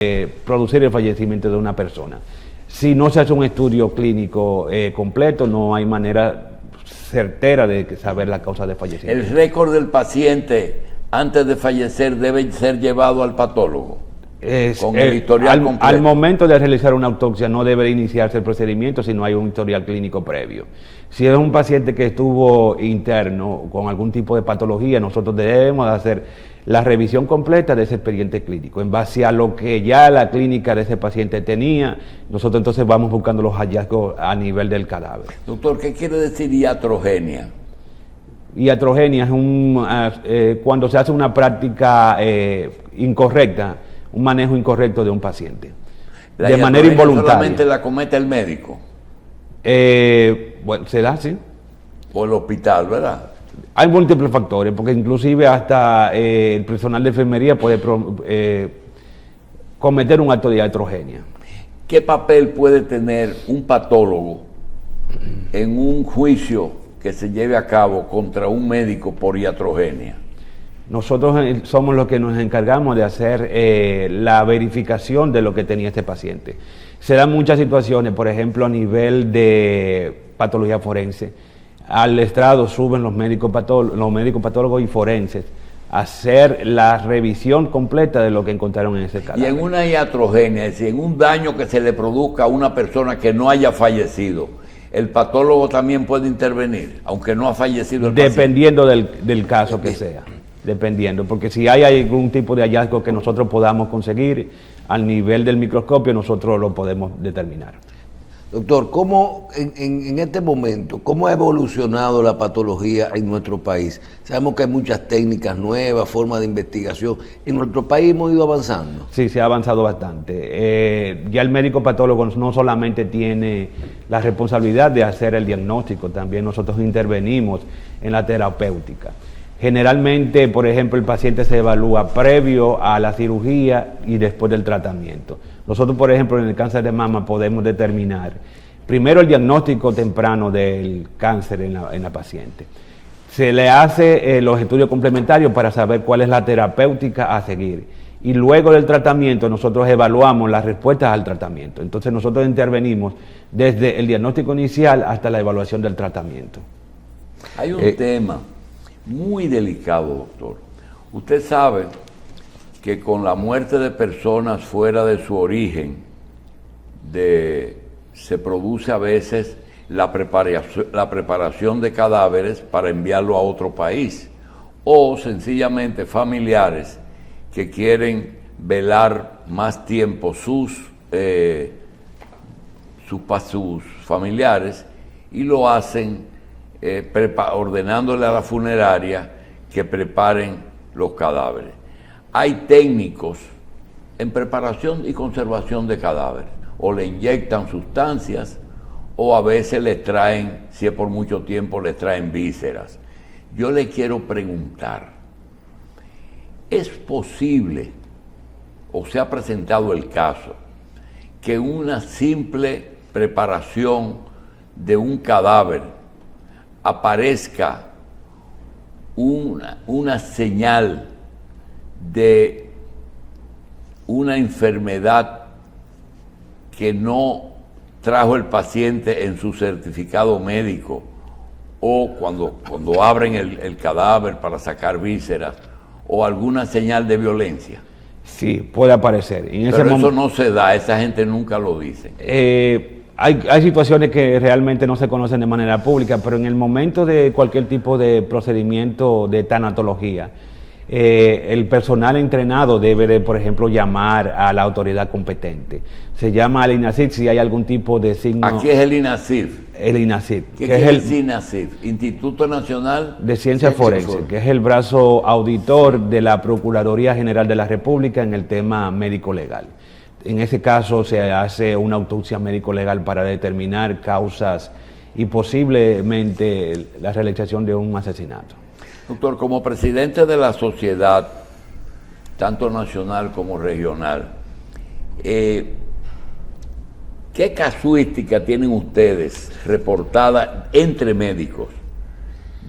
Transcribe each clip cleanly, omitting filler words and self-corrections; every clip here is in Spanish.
producir el fallecimiento de una persona. Si no se hace un estudio clínico completo, no hay manera certera de saber la causa de fallecimiento. ¿El récord del paciente antes de fallecer debe ser llevado al patólogo? Con el historial completo. Al momento de realizar una autopsia no debe iniciarse el procedimiento si no hay un historial clínico previo. Si es un paciente que estuvo interno con algún tipo de patología, nosotros debemos hacer la revisión completa de ese expediente clínico. En base a lo que ya la clínica de ese paciente tenía, nosotros entonces vamos buscando los hallazgos a nivel del cadáver. Doctor, ¿qué quiere decir iatrogenia? Iatrogenia es cuando se hace una práctica incorrecta, un manejo incorrecto de un paciente, de manera involuntaria. ¿Solamente la comete el médico? Bueno, se da, sí. O el hospital, ¿verdad? Hay múltiples factores, porque inclusive hasta el personal de enfermería puede cometer un acto de iatrogenia. ¿Qué papel puede tener un patólogo en un juicio que se lleve a cabo contra un médico por iatrogenia? Nosotros somos los que nos encargamos de hacer la verificación de lo que tenía este paciente. Se dan muchas situaciones, por ejemplo, a nivel de patología forense. Al estrado suben los médicos patólogos y forenses a hacer la revisión completa de lo que encontraron en ese cadáver. Y en una iatrogenia, es decir, en un daño que se le produzca a una persona que no haya fallecido, ¿el patólogo también puede intervenir, aunque no ha fallecido el paciente? Dependiendo del caso que sea. Dependiendo, porque si hay algún tipo de hallazgo que nosotros podamos conseguir al nivel del microscopio, nosotros lo podemos determinar. Doctor, ¿cómo en este momento, cómo ha evolucionado la patología en nuestro país? Sabemos que hay muchas técnicas nuevas, formas de investigación. ¿En nuestro país hemos ido avanzando? Sí, se ha avanzado bastante. Ya el médico patólogo no solamente tiene la responsabilidad de hacer el diagnóstico, también nosotros intervenimos en la terapéutica. Generalmente, por ejemplo, el paciente se evalúa previo a la cirugía y después del tratamiento. Nosotros, por ejemplo, en el cáncer de mama podemos determinar primero el diagnóstico temprano del cáncer en la paciente. Se le hace los estudios complementarios para saber cuál es la terapéutica a seguir. Y luego del tratamiento nosotros evaluamos las respuestas al tratamiento. Entonces nosotros intervenimos desde el diagnóstico inicial hasta la evaluación del tratamiento. Hay un tema muy delicado, doctor. Usted sabe que con la muerte de personas fuera de su origen, se produce a veces la preparación de cadáveres para enviarlo a otro país, o sencillamente familiares que quieren velar más tiempo sus familiares y lo hacen ordenándole a la funeraria que preparen los cadáveres. Hay técnicos en preparación y conservación de cadáveres, o le inyectan sustancias, o a veces les traen, si es por mucho tiempo, les traen vísceras. Yo le quiero preguntar, ¿es posible, o se ha presentado el caso, que una simple preparación de un cadáver aparezca una señal de una enfermedad que no trajo el paciente en su certificado médico, o cuando abren el cadáver para sacar vísceras, o alguna señal de violencia? Sí, puede aparecer. Pero eso no se da, esa gente nunca lo dice. Hay situaciones que realmente no se conocen de manera pública, pero en el momento de cualquier tipo de procedimiento de tanatología, el personal entrenado debe de, por ejemplo, llamar a la autoridad competente. Se llama al INACIF si hay algún tipo de signo. ¿Aquí es el INACIF? El INACIF. ¿Qué es el INACIF? Instituto Nacional de Ciencia Forense, que es el brazo auditor de la Procuraduría General de la República en el tema médico-legal. En ese caso se hace una autopsia médico-legal para determinar causas y posiblemente la realización de un asesinato. Doctor, como presidente de la sociedad, tanto nacional como regional, ¿qué casuística tienen ustedes reportada entre médicos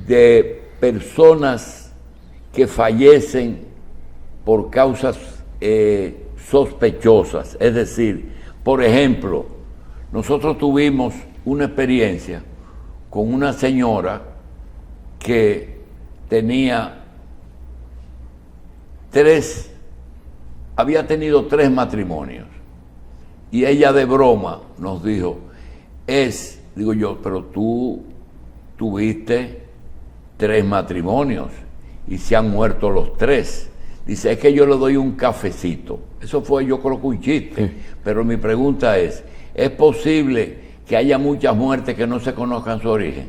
de personas que fallecen por causas sospechosas. Es decir, por ejemplo, nosotros tuvimos una experiencia con una señora que había tenido 3 matrimonios, y ella de broma nos dijo, digo yo, pero tú tuviste 3 matrimonios y se han muerto los 3. Dice, es que yo le doy un cafecito. Eso fue, yo creo que un chiste. Sí. Pero mi pregunta ¿es posible que haya muchas muertes que no se conozcan su origen?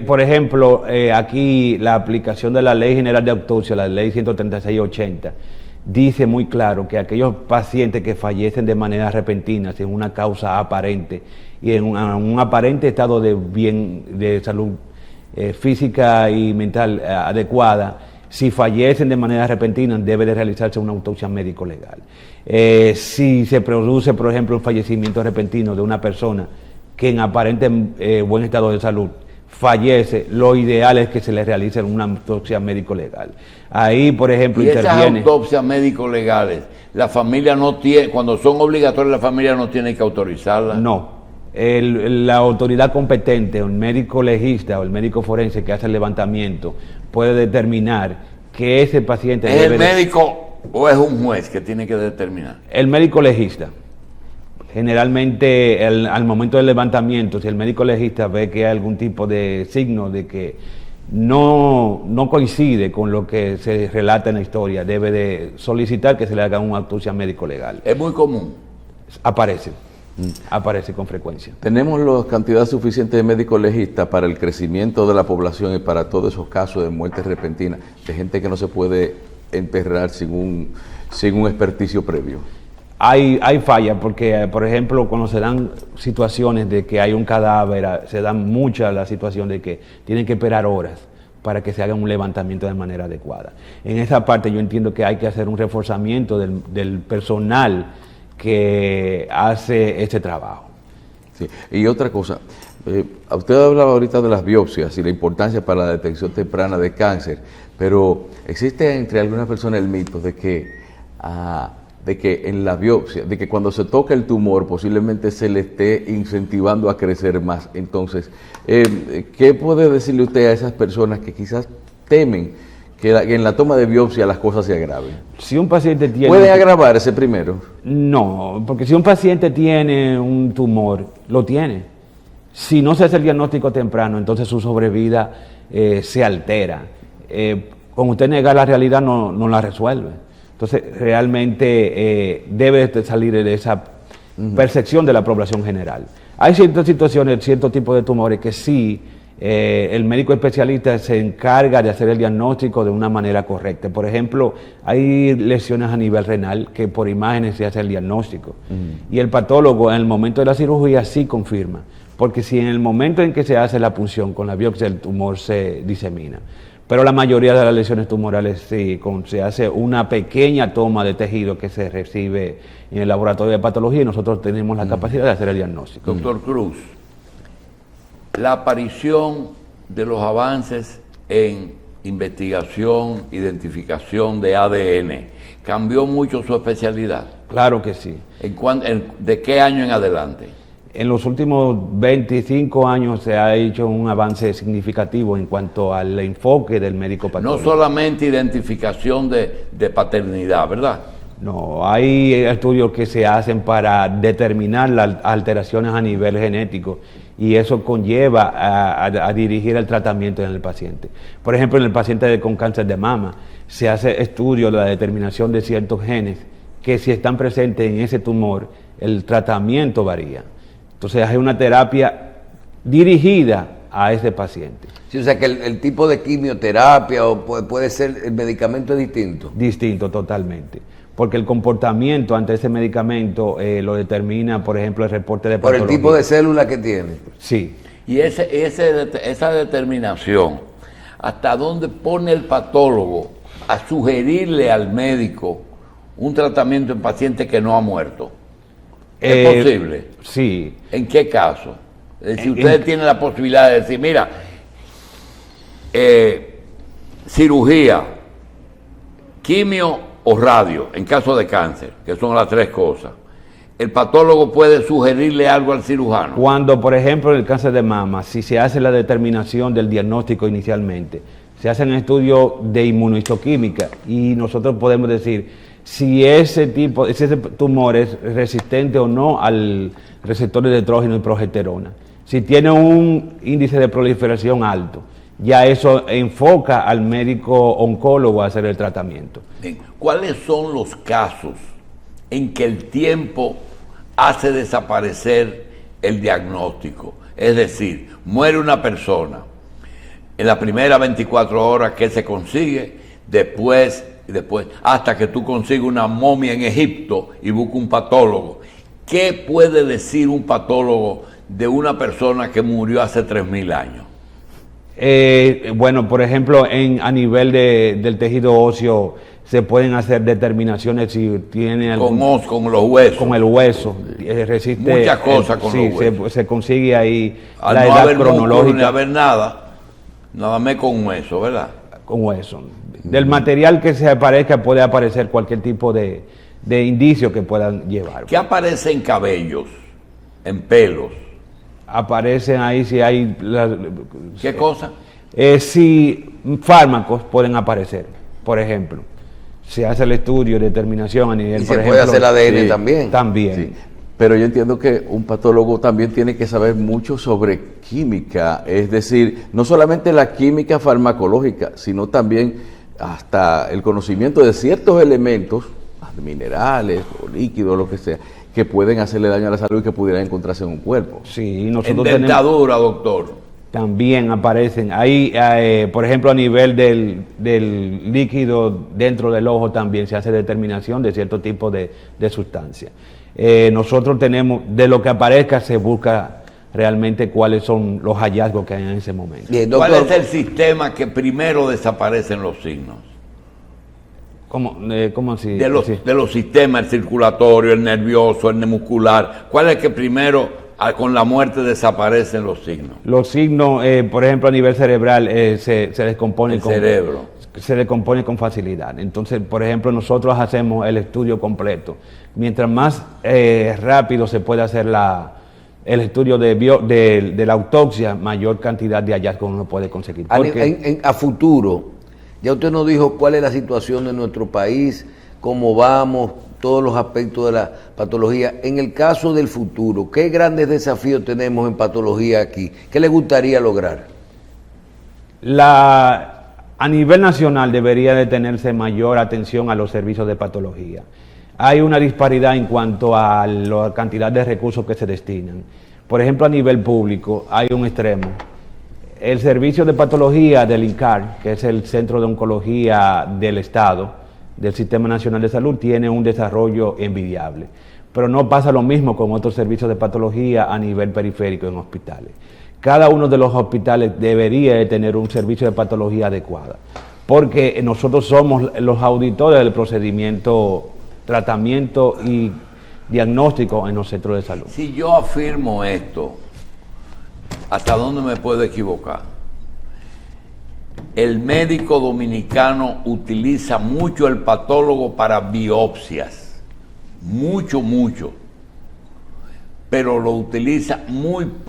Por ejemplo, aquí la aplicación de la Ley General de Autopsia, la Ley 136/80, dice muy claro que aquellos pacientes que fallecen de manera repentina, sin una causa aparente y en un aparente estado de salud física y mental adecuada, si fallecen de manera repentina, debe de realizarse una autopsia médico-legal. Si se produce, por ejemplo, un fallecimiento repentino de una persona que en aparente buen estado de salud fallece, lo ideal es que se le realice una autopsia médico-legal. Ahí, por ejemplo, y interviene... esas autopsias médico-legales, la familia no tiene, cuando son obligatorias, la familia no tiene que autorizarlas. No. La autoridad competente, el médico legista o el médico forense que hace el levantamiento, puede determinar que ese paciente... ¿Es el médico o es un juez que tiene que determinar? El médico legista. Generalmente, al momento del levantamiento, si el médico legista ve que hay algún tipo de signo de que no coincide con lo que se relata en la historia, debe de solicitar que se le haga una autopsia médico-legal. ¿Es muy común? Aparece con frecuencia. ¿Tenemos la cantidad suficiente de médicos legistas para el crecimiento de la población y para todos esos casos de muertes repentinas, de gente que no se puede enterrar sin un experticio previo? Hay fallas porque, por ejemplo, cuando se dan situaciones de que hay un cadáver, se dan muchas la situación de que tienen que esperar horas para que se haga un levantamiento de manera adecuada. En esa parte yo entiendo que hay que hacer un reforzamiento del personal que hace este trabajo. Sí. Y otra cosa, usted hablaba ahorita de las biopsias y la importancia para la detección temprana de cáncer, pero existe entre algunas personas el mito de que en la biopsia, de que cuando se toca el tumor posiblemente se le esté incentivando a crecer más. Entonces, ¿qué puede decirle usted a esas personas que quizás temen que en la toma de biopsia las cosas se agraven? Si un paciente tiene... ¿Puede agravarse primero? No, porque si un paciente tiene un tumor, lo tiene. Si no se hace el diagnóstico temprano, entonces su sobrevida se altera. Con usted negar la realidad no la resuelve. Entonces, realmente debe salir de esa percepción de la población general. Hay ciertas situaciones, ciertos tipos de tumores que sí, el médico especialista se encarga de hacer el diagnóstico de una manera correcta. Por ejemplo, hay lesiones a nivel renal que por imágenes se hace el diagnóstico. Y el patólogo en el momento de la cirugía sí confirma, porque si en el momento en que se hace la punción con la biopsia el tumor se disemina. Pero la mayoría de las lesiones tumorales sí, se hace una pequeña toma de tejido que se recibe en el laboratorio de patología y nosotros tenemos la capacidad de hacer el diagnóstico. Doctor Cruz, la aparición de los avances en investigación, identificación de ADN, ¿cambió mucho su especialidad? Claro que sí. ¿De qué año en adelante? En los últimos 25 años se ha hecho un avance significativo en cuanto al enfoque del médico patólogo. No solamente identificación de paternidad, ¿verdad? No, hay estudios que se hacen para determinar las alteraciones a nivel genético y eso conlleva a dirigir el tratamiento en el paciente. Por ejemplo, en el paciente con cáncer de mama se hace estudio de la determinación de ciertos genes que si están presentes en ese tumor, el tratamiento varía. Entonces hay una terapia dirigida a ese paciente. Sí, o sea que el tipo de quimioterapia o puede ser, el medicamento es distinto. Distinto totalmente. Porque el comportamiento ante ese medicamento lo determina, por ejemplo, el reporte de patología. Por el tipo de célula que tiene. Sí. Y esa determinación, ¿hasta dónde pone el patólogo a sugerirle al médico un tratamiento en paciente que no ha muerto? ¿Es posible? Sí. ¿En qué caso? Es decir, ustedes tienen la posibilidad de decir, mira, cirugía, quimio o radio, en caso de cáncer, que son las tres cosas, el patólogo puede sugerirle algo al cirujano. Cuando, por ejemplo, en el cáncer de mama, si se hace la determinación del diagnóstico inicialmente, se hacen estudios de inmunohistoquímica y nosotros podemos decir si ese tumor es resistente o no al receptor de estrógeno y progesterona. Si tiene un índice de proliferación alto, ya eso enfoca al médico oncólogo a hacer el tratamiento. Bien. ¿Cuáles son los casos en que el tiempo hace desaparecer el diagnóstico? Es decir, muere una persona, en las primeras 24 horas que se consigue, después, hasta que tú consigues una momia en Egipto y buscas un patólogo. ¿Qué puede decir un patólogo de una persona que murió hace 3.000 años? Bueno, por ejemplo, a nivel del tejido óseo se pueden hacer determinaciones si tiene algún... Con los huesos. Con el hueso. Resiste... Muchas cosas con los huesos. Se consigue ahí Al la no edad haber músculo cronológica. ni haber nada más con hueso, ¿verdad? Con hueso. Del material que se aparezca puede aparecer cualquier tipo de indicio que puedan llevar. ¿Qué aparece en cabellos, en pelos? Aparecen ahí si hay... ¿Qué cosa? Si fármacos pueden aparecer, por ejemplo. Se hace el estudio de determinación a nivel, Y por se ejemplo... puede hacer ADN sí, también. También. Sí. Pero yo entiendo que un patólogo también tiene que saber mucho sobre química, es decir, no solamente la química farmacológica, sino también hasta el conocimiento de ciertos elementos, minerales o líquidos, lo que sea, que pueden hacerle daño a la salud y que pudieran encontrarse en un cuerpo. Sí, En nosotros dentadura, doctor. también aparecen. Ahí, por ejemplo, a nivel del líquido dentro del ojo también se hace determinación de cierto tipo de sustancia. Nosotros tenemos, de lo que aparezca se busca realmente cuáles son los hallazgos que hay en ese momento. Bien, ¿Cuál doctor, es el sistema que primero desaparecen los signos? ¿Cómo así? De los, Sí. de los sistemas, el circulatorio, el nervioso, el muscular. ¿Cuál es el que primero, con la muerte, desaparecen los signos? Los signos, por ejemplo, a nivel cerebral se descomponen El cerebro. se descompone con facilidad. Entonces, por ejemplo, nosotros hacemos el estudio completo. Mientras más rápido se puede hacer el estudio de la autopsia, mayor cantidad de hallazgos uno puede conseguir. Porque a futuro, ya usted nos dijo cuál es la situación de nuestro país, cómo vamos, todos los aspectos de la patología. En el caso del futuro, ¿qué grandes desafíos tenemos en patología aquí? ¿Qué le gustaría lograr? a nivel nacional debería de tenerse mayor atención a los servicios de patología. Hay una disparidad en cuanto a la cantidad de recursos que se destinan. Por ejemplo, a nivel público hay un extremo. El servicio de patología del INCAR, que es el Centro de Oncología del Estado, del Sistema Nacional de Salud, tiene un desarrollo envidiable. Pero no pasa lo mismo con otros servicios de patología a nivel periférico en hospitales. Cada uno de los hospitales debería de tener un servicio de patología adecuado, porque nosotros somos los auditores del procedimiento, tratamiento y diagnóstico en los centros de salud. Si yo afirmo esto, ¿hasta dónde me puedo equivocar? El médico dominicano utiliza mucho el patólogo para biopsias, mucho, pero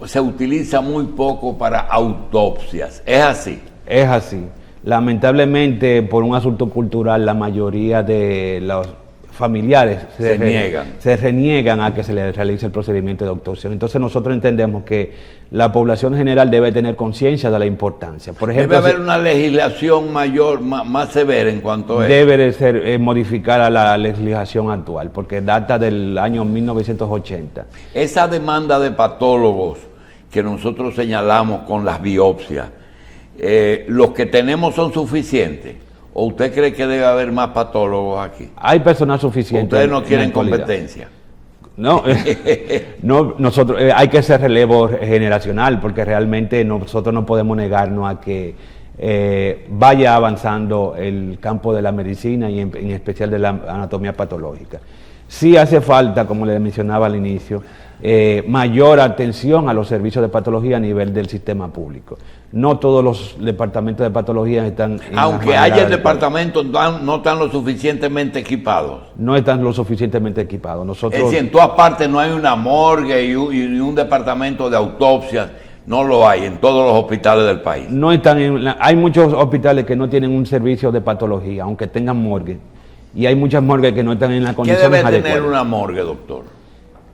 se utiliza muy poco para autopsias. ¿Es así? Es así. Lamentablemente, por un asunto cultural, la mayoría de los familiares se reniegan a que se les realice el procedimiento de autopsia. Entonces nosotros entendemos que la población general debe tener conciencia de la importancia. Por ejemplo, debe haber una legislación mayor, más severa en cuanto a eso. Debe de ser modificada la legislación actual, porque data del año 1980. Esa demanda de patólogos que nosotros señalamos con las biopsias, ¿los que tenemos son suficientes? ¿O usted cree que debe haber más patólogos aquí? Hay personal suficiente. ¿Ustedes no quieren en la actualidad. competencia? No, no, nosotros hay que hacer relevo generacional, porque realmente nosotros no podemos negarnos a que vaya avanzando el campo de la medicina y en especial de la anatomía patológica. Sí hace falta, como le mencionaba al inicio, mayor atención a los servicios de patología a nivel del sistema público. No todos los departamentos de patología están... Aunque haya el departamento, no están lo suficientemente equipados. No están lo suficientemente equipados. Nosotros, es decir, en todas partes no hay una morgue y un departamento de autopsias. No lo hay en todos los hospitales del país. No están hay muchos hospitales que no tienen un servicio de patología, aunque tengan morgue. Y hay muchas morgues que no están en la condición adecuada. ¿Qué debe tener una morgue, doctor?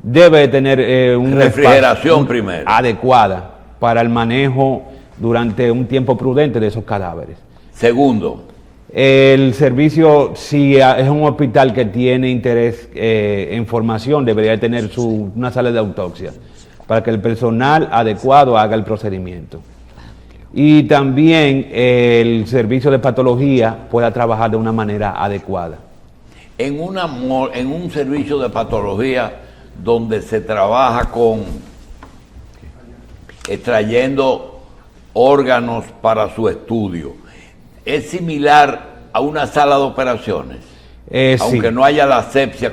Debe tener un refrigeración primero. Adecuada para el manejo durante un tiempo prudente de esos cadáveres. Segundo, el servicio, si es un hospital que tiene interés en formación, debería tener una sala de autopsia para que el personal adecuado haga el procedimiento. Y también el servicio de patología pueda trabajar de una manera adecuada. En un servicio de patología donde se trabaja con extrayendo órganos para su estudio, ¿es similar a una sala de operaciones? Aunque sí. No haya la asepsia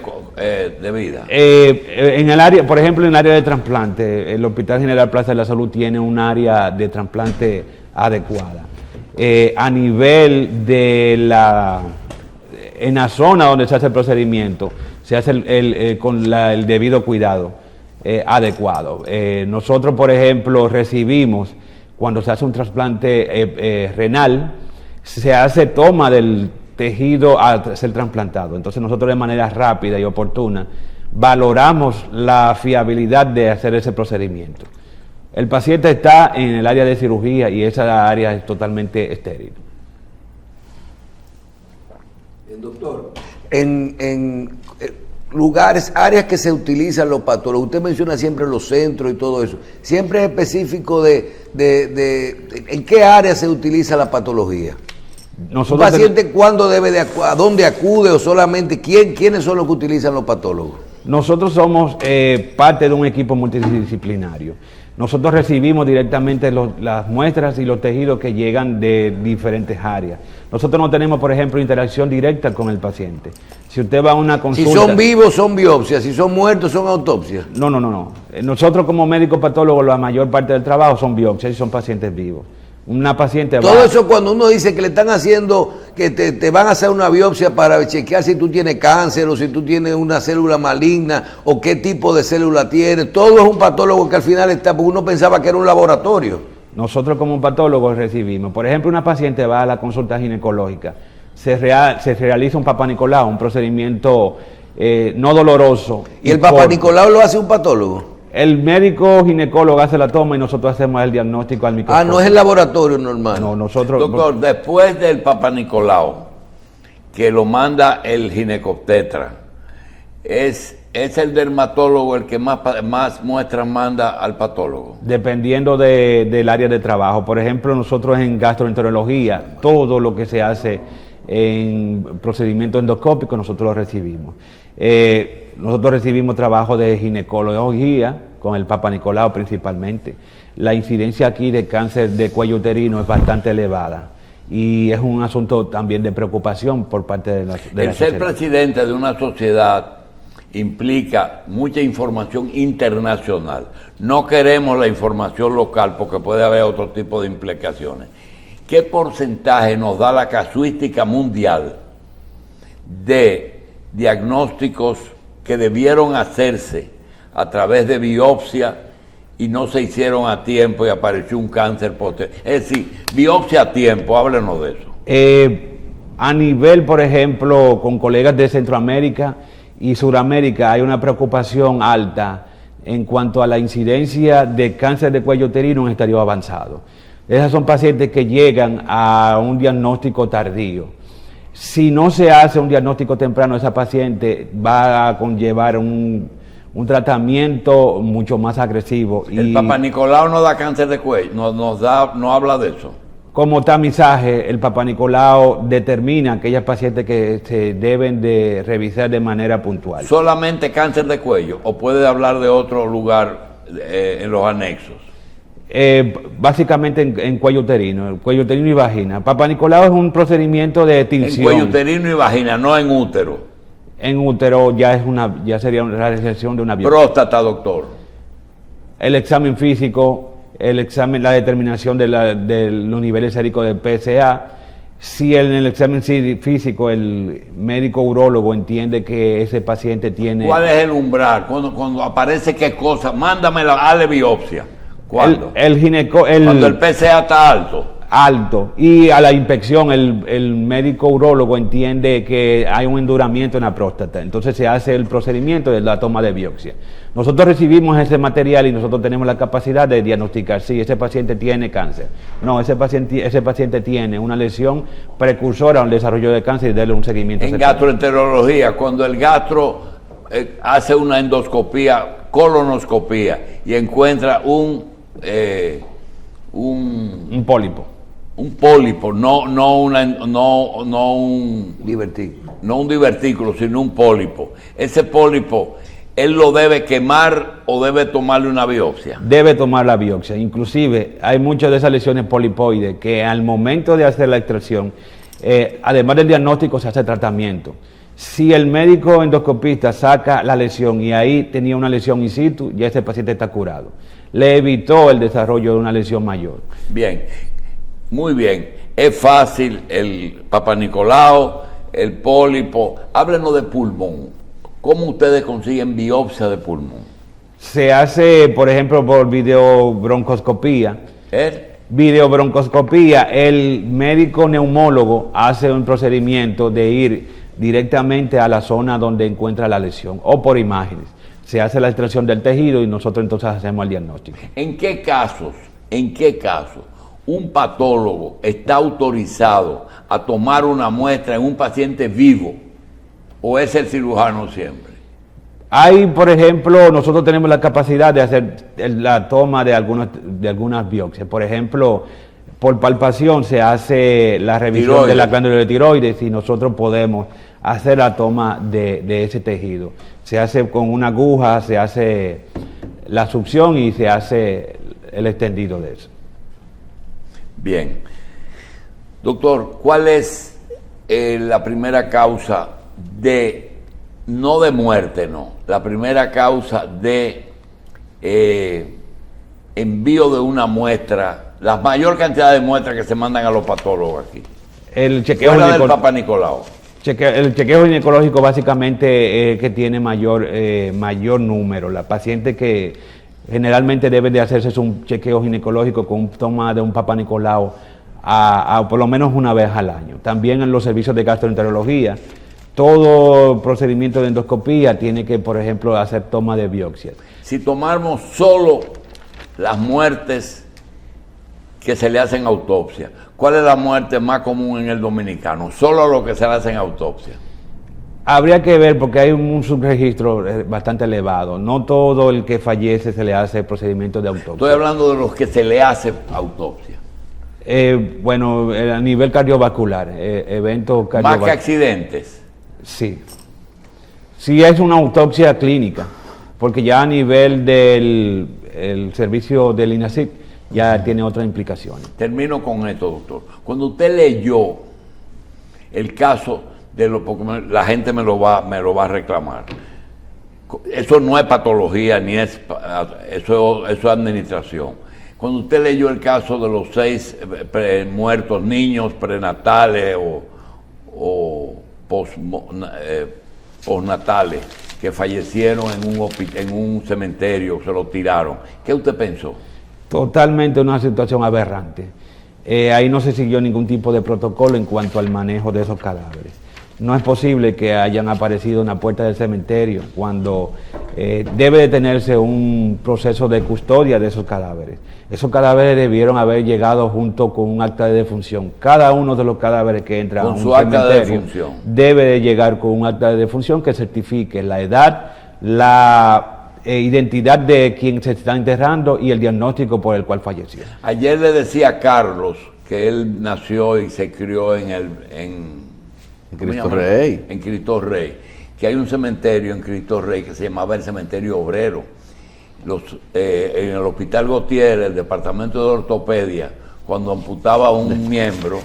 debida. En el área, por ejemplo, en el área de trasplante, el Hospital General Plaza de la Salud tiene un área de trasplante adecuada. A nivel de en la zona donde se hace el procedimiento, se hace con el debido cuidado adecuado. Nosotros, por ejemplo, recibimos, cuando se hace un trasplante renal, se hace toma del tejido a ser trasplantado. Entonces nosotros de manera rápida y oportuna valoramos la fiabilidad de hacer ese procedimiento. El paciente está en el área de cirugía y esa área es totalmente estéril. Doctor, en lugares, áreas que se utilizan los patólogos, usted menciona siempre los centros y todo eso, siempre es específico de en qué área se utiliza la patología. ¿Un paciente cuándo debe a dónde acude o solamente quiénes son los que utilizan los patólogos? Nosotros somos parte de un equipo multidisciplinario. Nosotros recibimos directamente las muestras y los tejidos que llegan de diferentes áreas. Nosotros no tenemos, por ejemplo, interacción directa con el paciente. Si usted va a una consulta... Si son vivos, son biopsias. Si son muertos, son autopsias. No. Nosotros como médicos patólogos, la mayor parte del trabajo son biopsias y son pacientes vivos. Una paciente todo eso cuando uno dice que le están haciendo, que te van a hacer una biopsia para chequear si tú tienes cáncer o si tú tienes una célula maligna o qué tipo de célula tienes, todo es un patólogo que al final está, porque uno pensaba que era un laboratorio. Nosotros como patólogos recibimos, por ejemplo, una paciente va a la consulta ginecológica, se realiza un Papa Nicolau, un procedimiento no doloroso. ¿Y el Papa Nicolau lo hace un patólogo? El médico ginecólogo hace la toma y nosotros hacemos el diagnóstico al microscopio. No es el laboratorio normal. No, nosotros... Doctor, después del Papa Nicolau, que lo manda el ginecobstetra, ¿es el dermatólogo el que más muestras manda al patólogo? Dependiendo del área de trabajo. Por ejemplo, nosotros en gastroenterología, todo lo que se hace en procedimiento endoscópico, nosotros lo recibimos. Nosotros recibimos trabajo de ginecología, con el Papa Nicolau principalmente. La incidencia aquí de cáncer de cuello uterino es bastante elevada y es un asunto también de preocupación por parte de la sociedad. Ser presidente de una sociedad implica mucha información internacional. No queremos la información local porque puede haber otro tipo de implicaciones. ¿Qué porcentaje nos da la casuística mundial de diagnósticos que debieron hacerse a través de biopsia y no se hicieron a tiempo y apareció un cáncer posterior? Es decir, biopsia a tiempo, háblenos de eso. A nivel, por ejemplo, con colegas de Centroamérica y Suramérica hay una preocupación alta en cuanto a la incidencia de cáncer de cuello uterino en estadio avanzado. Esas son pacientes que llegan a un diagnóstico tardío. Si no se hace un diagnóstico temprano, esa paciente va a conllevar un tratamiento mucho más agresivo. El Papa Nicolau no da cáncer de cuello, no habla de eso. Como tamizaje, el Papa Nicolau determina aquellas pacientes que se deben de revisar de manera puntual. ¿Solamente cáncer de cuello o puede hablar de otro lugar en los anexos? Básicamente en cuello uterino y vagina. Papa Nicolau es un procedimiento de tinción. En cuello uterino y vagina, no en útero. En útero ya sería una realización de una biopsia. Próstata, doctor. el examen físico, la determinación de los niveles séricos del PSA. Si en el examen físico el médico urólogo entiende que ese paciente tiene... ¿Cuál es el umbral? Cuando aparece qué cosa, mándamela, hazle biopsia. ¿Cuándo? Cuando el PSA está alto. Y a la inspección el médico urólogo entiende que hay un enduramiento en la próstata, entonces se hace el procedimiento de la toma de biopsia. Nosotros recibimos ese material y nosotros tenemos la capacidad de diagnosticar si ese paciente tiene cáncer. No, ese paciente tiene una lesión precursora al desarrollo de cáncer y darle un seguimiento. En gastroenterología, cuando el gastro hace una endoscopía, colonoscopía y encuentra un pólipo. Un pólipo, no un Divertido. no un divertículo, sino un pólipo. Ese pólipo, ¿él lo debe quemar o debe tomarle una biopsia? Debe tomar la biopsia. Inclusive hay muchas de esas lesiones polipoides que al momento de hacer la extracción, además del diagnóstico, se hace tratamiento. Si el médico endoscopista saca la lesión y ahí tenía una lesión in situ, ya ese paciente está curado. Le evitó el desarrollo de una lesión mayor. Bien, muy bien. Es fácil el Papa Nicolau, el pólipo. Háblenos de pulmón. ¿Cómo ustedes consiguen biopsia de pulmón? Se hace, por ejemplo, por videobroncoscopía. Videobroncoscopía, el médico neumólogo hace un procedimiento de ir directamente a la zona donde encuentra la lesión o por imágenes. Se hace la extracción del tejido y nosotros entonces hacemos el diagnóstico. ¿En qué casos un patólogo está autorizado a tomar una muestra en un paciente vivo o es el cirujano siempre? Hay, por ejemplo, nosotros tenemos la capacidad de hacer la toma de algunas biopsias. Por ejemplo, por palpación se hace la revisión de la glándula de tiroides y nosotros podemos hacer la toma de ese tejido. Se hace con una aguja, se hace la succión y se hace el extendido de eso. Bien. Doctor, ¿cuál es la primera causa no de muerte, la primera causa de envío de una muestra, la mayor cantidad de muestras que se mandan a los patólogos aquí? El chequeo del Papa Nicolau. El chequeo ginecológico básicamente que tiene mayor número. La paciente que generalmente debe de hacerse un chequeo ginecológico con toma de un Papa Nicolau por lo menos una vez al año. También en los servicios de gastroenterología, todo procedimiento de endoscopía tiene que, por ejemplo, hacer toma de biopsias. Si tomáramos solo las muertes que se le hacen autopsia, ¿cuál es la muerte más común en el dominicano? Solo lo que se le hacen autopsia. Habría que ver porque hay un subregistro bastante elevado. No todo el que fallece se le hace procedimiento de autopsia. Estoy hablando de los que se le hace autopsia. Bueno, a nivel cardiovascular, eventos cardiovasculares. ¿Más que accidentes? Sí. Sí es una autopsia clínica, porque ya a nivel del servicio del INASIC ya tiene otras implicaciones. Termino con esto, doctor. Cuando usted leyó el caso porque la gente me lo va a reclamar. Eso no es patología, ni eso es administración. Cuando usted leyó el caso de los 6 muertos niños prenatales o postnatales que fallecieron en un cementerio, se lo tiraron, ¿qué usted pensó? Totalmente una situación aberrante. Ahí no se siguió ningún tipo de protocolo en cuanto al manejo de esos cadáveres. No es posible que hayan aparecido en la puerta del cementerio cuando debe de tenerse un proceso de custodia de esos cadáveres. Esos cadáveres debieron haber llegado junto con un acta de defunción. Cada uno de los cadáveres que entra a un cementerio debe de llegar con un acta de defunción que certifique la edad, la identidad de quien se está enterrando y el diagnóstico por el cual falleció. Ayer le decía a Carlos que él nació y se crió en Cristo Rey. En Cristo Rey, que hay un cementerio en Cristo Rey que se llamaba el Cementerio Obrero. En el Hospital Gautier, el departamento de ortopedia, cuando amputaba un miembro,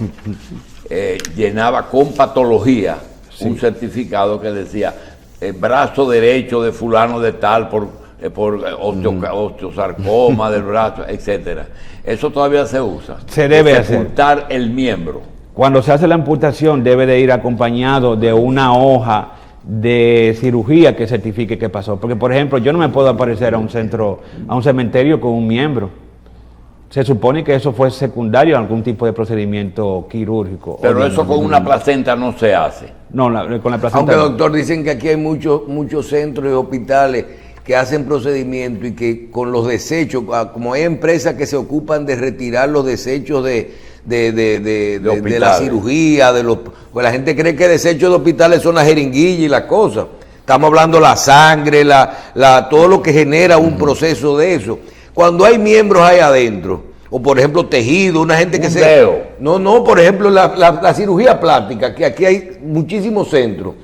llenaba con patología un certificado que decía el brazo derecho de fulano de tal por por osteosarcoma del brazo, etcétera. Eso todavía se usa. Se debe hacer. Sepultar el miembro. Cuando se hace la amputación debe de ir acompañado de una hoja de cirugía que certifique que pasó. Porque, por ejemplo, yo no me puedo aparecer a un cementerio con un miembro. Se supone que eso fue secundario a algún tipo de procedimiento quirúrgico. Pero eso con una placenta no se hace. No, con la placenta. Aunque, no. doctor, dicen que aquí hay muchos centros y hospitales que hacen procedimientos y que con los desechos, como hay empresas que se ocupan de retirar los desechos de la cirugía, pues la gente cree que desechos de hospitales son las jeringuillas y las cosas. Estamos hablando de la sangre, todo lo que genera un proceso de eso. Cuando hay miembros ahí adentro, o por ejemplo tejido, una gente que No, por ejemplo la cirugía plástica, que aquí hay muchísimos centros.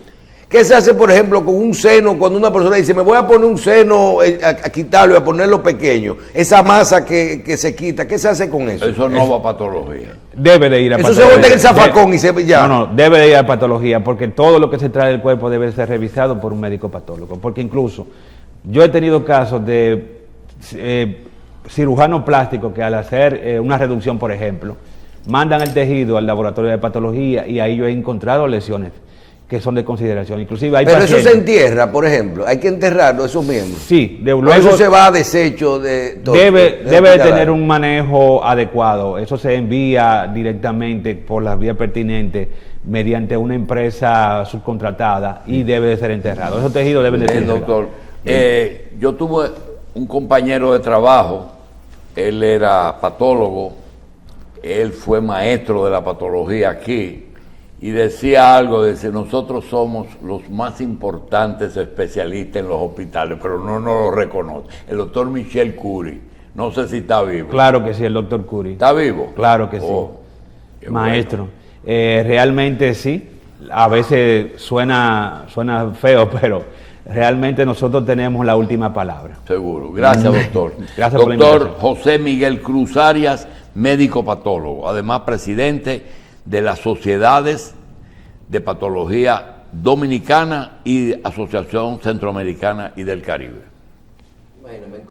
¿Qué se hace, por ejemplo, con un seno? Cuando una persona dice, me voy a poner un seno, a quitarlo y a ponerlo pequeño, esa masa que se quita, ¿qué se hace con eso? Eso no va a patología. Debe de ir a Eso patología. se bota en el zafacón y se ya. No, debe de ir a patología, porque todo lo que se trae del cuerpo debe ser revisado por un médico patólogo. Porque incluso yo he tenido casos de cirujanos plásticos que al hacer una reducción, por ejemplo, mandan el tejido al laboratorio de patología y ahí yo he encontrado lesiones que son de consideración. Inclusive hay Pero pacientes, eso se entierra, por ejemplo, hay que enterrarlo, esos miembros. Sí, Luego, luego eso se va a desecho de todo. debe de tener un manejo adecuado. Eso se envía directamente por las vías pertinentes mediante una empresa subcontratada y debe de ser enterrado. Esos tejidos deben de ser enterrados. Doctor, yo tuve un compañero de trabajo, él era patólogo, él fue maestro de la patología aquí, y decía algo, dice, nosotros somos los más importantes especialistas en los hospitales, pero no nos lo reconoce. El doctor Michel Curie, no sé si está vivo. Claro que sí, el doctor Curie. ¿Está vivo? Claro que sí. Qué Maestro. Realmente sí. A veces suena feo, pero realmente nosotros tenemos la última palabra. Seguro. Gracias, doctor. Gracias por la doctor invitación. José Miguel Cruz Arias, médico patólogo, además presidente de las Sociedades de Patología Dominicana y Asociación Centroamericana y del Caribe. Imagínate.